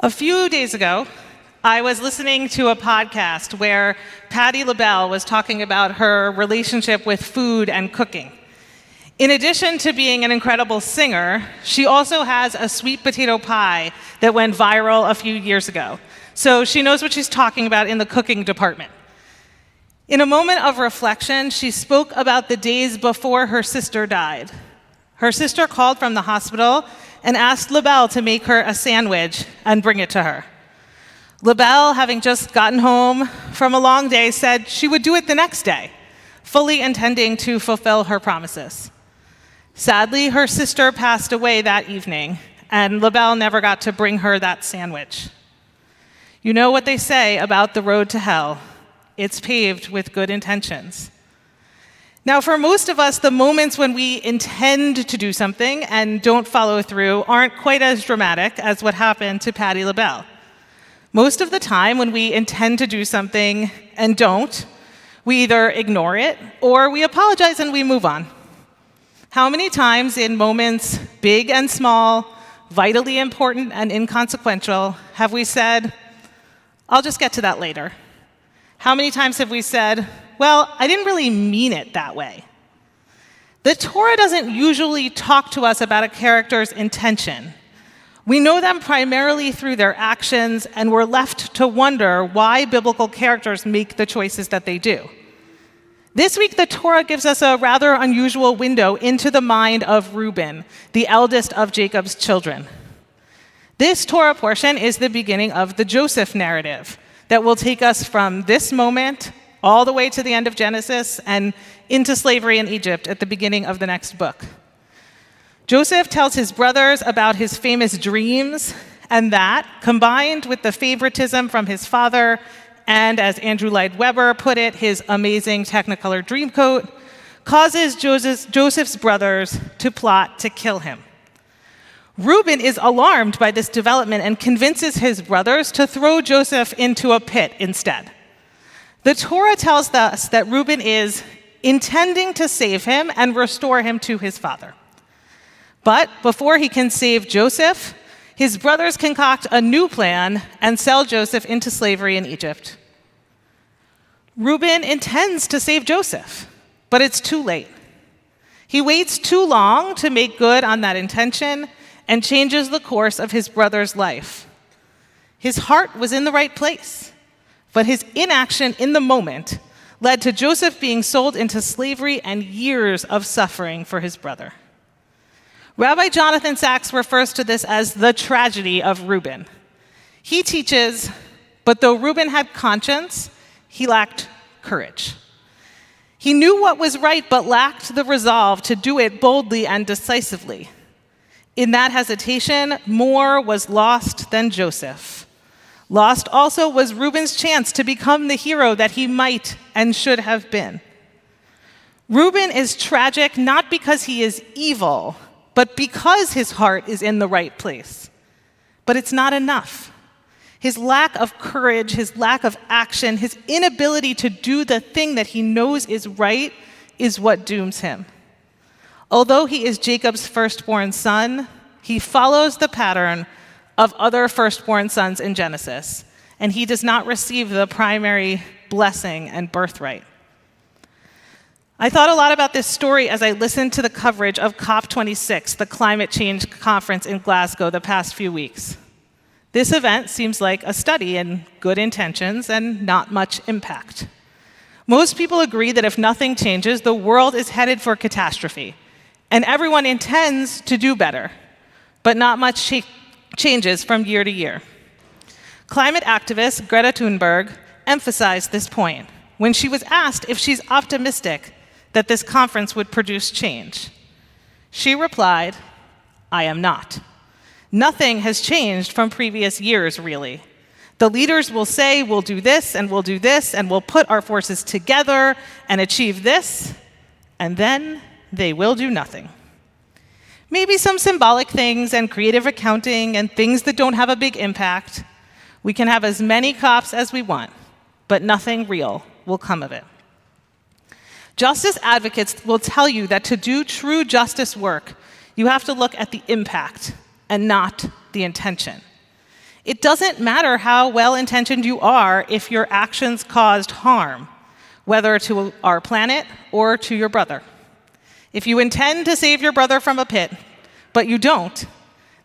A few days ago, I was listening to a podcast where Patti LaBelle was talking about her relationship with food and cooking. In addition to being an incredible singer, she also has a sweet potato pie that went viral a few years ago. So she knows what she's talking about in the cooking department. In a moment of reflection, she spoke about the days before her sister died. Her sister called from the hospital and asked LaBelle to make her a sandwich and bring it to her. LaBelle, having just gotten home from a long day, said she would do it the next day, fully intending to fulfill her promises. Sadly, her sister passed away that evening, and LaBelle never got to bring her that sandwich. You know what they say about the road to hell. It's paved with good intentions. Now, for most of us, the moments when we intend to do something and don't follow through aren't quite as dramatic as what happened to Patti LaBelle. Most of the time, when we intend to do something and don't, we either ignore it or we apologize and we move on. How many times in moments, big and small, vitally important and inconsequential, have we said, "I'll just get to that later"? How many times have we said, "Well, I didn't really mean it that way"? The Torah doesn't usually talk to us about a character's intention. We know them primarily through their actions, and we're left to wonder why biblical characters make the choices that they do. This week, the Torah gives us a rather unusual window into the mind of Reuben, the eldest of Jacob's children. This Torah portion is the beginning of the Joseph narrative that will take us from this moment all the way to the end of Genesis and into slavery in Egypt at the beginning of the next book. Joseph tells his brothers about his famous dreams, and that, combined with the favoritism from his father, and as Andrew Lloyd Webber put it, his amazing Technicolor Dreamcoat, causes Joseph's brothers to plot to kill him. Reuben is alarmed by this development and convinces his brothers to throw Joseph into a pit instead. The Torah tells us that Reuben is intending to save him and restore him to his father. But before he can save Joseph, his brothers concoct a new plan and sell Joseph into slavery in Egypt. Reuben intends to save Joseph, but it's too late. He waits too long to make good on that intention and changes the course of his brother's life. His heart was in the right place, but his inaction in the moment led to Joseph being sold into slavery and years of suffering for his brother. Rabbi Jonathan Sacks refers to this as the tragedy of Reuben. He teaches, but though Reuben had conscience, he lacked courage. He knew what was right, but lacked the resolve to do it boldly and decisively. In that hesitation, more was lost than Joseph. Lost also was Reuben's chance to become the hero that he might and should have been. Reuben is tragic not because he is evil, but because his heart is in the right place. But it's not enough. His lack of courage, his lack of action, his inability to do the thing that he knows is right is what dooms him. Although he is Jacob's firstborn son, he follows the pattern of other firstborn sons in Genesis, and he does not receive the primary blessing and birthright. I thought a lot about this story as I listened to the coverage of COP26, the climate change conference in Glasgow, the past few weeks. This event seems like a study in good intentions and not much impact. Most people agree that if nothing changes, the world is headed for catastrophe, and everyone intends to do better, but not much changes from year to year. Climate activist Greta Thunberg emphasized this point when she was asked if she's optimistic that this conference would produce change. She replied, "I am not. Nothing has changed from previous years, really. The leaders will say, we'll do this, and we'll do this, and we'll put our forces together and achieve this, and then they will do nothing. Maybe some symbolic things and creative accounting and things that don't have a big impact. We can have as many COPs as we want, but nothing real will come of it." Justice advocates will tell you that to do true justice work, you have to look at the impact and not the intention. It doesn't matter how well-intentioned you are if your actions caused harm, whether to our planet or to your brother. If you intend to save your brother from a pit, but you don't,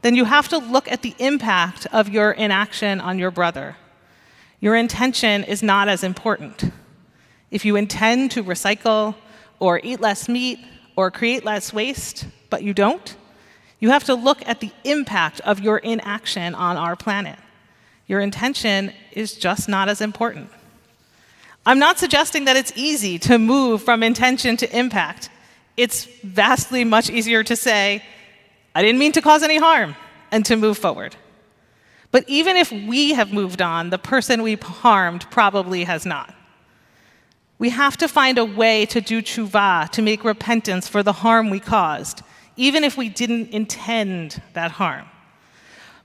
then you have to look at the impact of your inaction on your brother. Your intention is not as important. If you intend to recycle or eat less meat or create less waste, but you don't, you have to look at the impact of your inaction on our planet. Your intention is just not as important. I'm not suggesting that it's easy to move from intention to impact. It's vastly much easier to say, I didn't mean to cause any harm, and to move forward. But even if we have moved on, the person we harmed probably has not. We have to find a way to do tshuva, to make repentance for the harm we caused, even if we didn't intend that harm.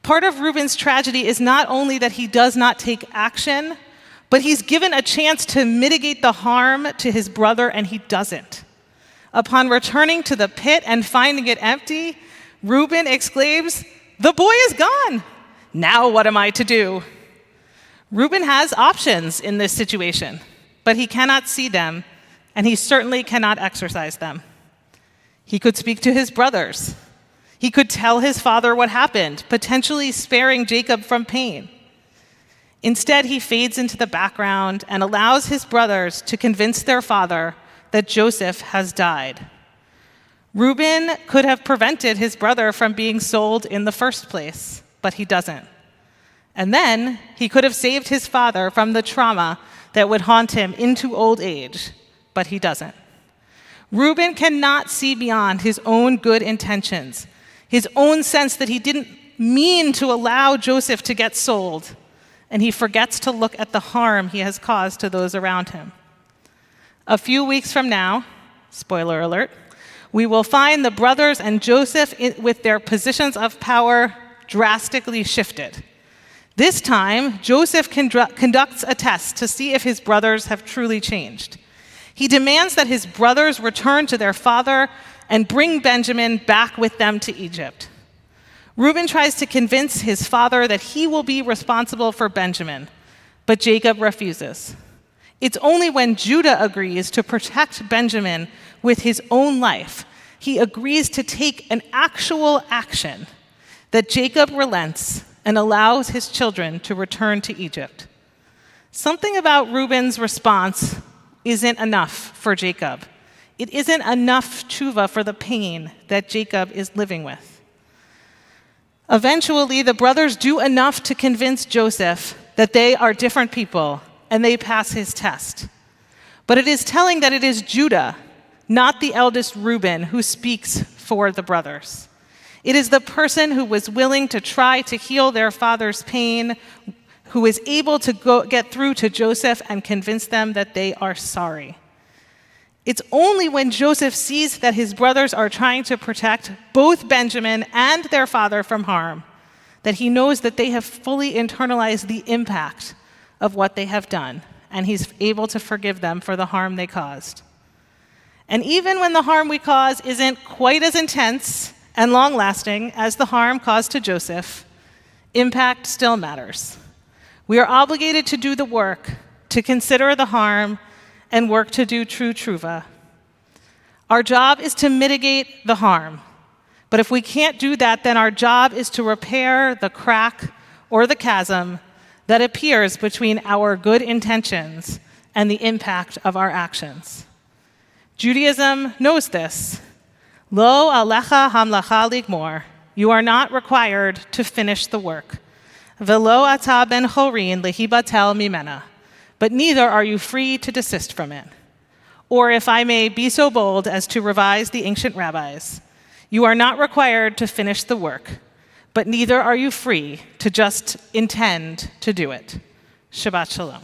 Part of Reuben's tragedy is not only that he does not take action, but he's given a chance to mitigate the harm to his brother, and he doesn't. Upon returning to the pit and finding it empty, Reuben exclaims, "The boy is gone! Now what am I to do?" Reuben has options in this situation, but he cannot see them, and he certainly cannot exercise them. He could speak to his brothers. He could tell his father what happened, potentially sparing Jacob from pain. Instead, he fades into the background and allows his brothers to convince their father that Joseph has died. Reuben could have prevented his brother from being sold in the first place, but he doesn't. And then he could have saved his father from the trauma that would haunt him into old age, but he doesn't. Reuben cannot see beyond his own good intentions, his own sense that he didn't mean to allow Joseph to get sold, and he forgets to look at the harm he has caused to those around him. A few weeks from now, spoiler alert, we will find the brothers and Joseph with their positions of power drastically shifted. This time, Joseph conducts a test to see if his brothers have truly changed. He demands that his brothers return to their father and bring Benjamin back with them to Egypt. Reuben tries to convince his father that he will be responsible for Benjamin, but Jacob refuses. It's only when Judah agrees to protect Benjamin with his own life, he agrees to take an actual action, that Jacob relents and allows his children to return to Egypt. Something about Reuben's response isn't enough for Jacob. It isn't enough tshuva for the pain that Jacob is living with. Eventually, the brothers do enough to convince Joseph that they are different people, and they pass his test. But it is telling that it is Judah, not the eldest Reuben, who speaks for the brothers. It is the person who was willing to try to heal their father's pain, who is able to get through to Joseph and convince them that they are sorry. It's only when Joseph sees that his brothers are trying to protect both Benjamin and their father from harm that he knows that they have fully internalized the impact of what they have done, and he's able to forgive them for the harm they caused. And even when the harm we cause isn't quite as intense and long-lasting as the harm caused to Joseph, impact still matters. We are obligated to do the work, to consider the harm, and work to do true tshuva. Our job is to mitigate the harm. But if we can't do that, then our job is to repair the crack or the chasm that appears between our good intentions and the impact of our actions. Judaism knows this. Lo alecha hamlacha ligmor. You are not required to finish the work. Velo ata ben chorin lehibatel mimena. But neither are you free to desist from it. Or if I may be so bold as to revise the ancient rabbis, you are not required to finish the work, but neither are you free to just intend to do it. Shabbat shalom.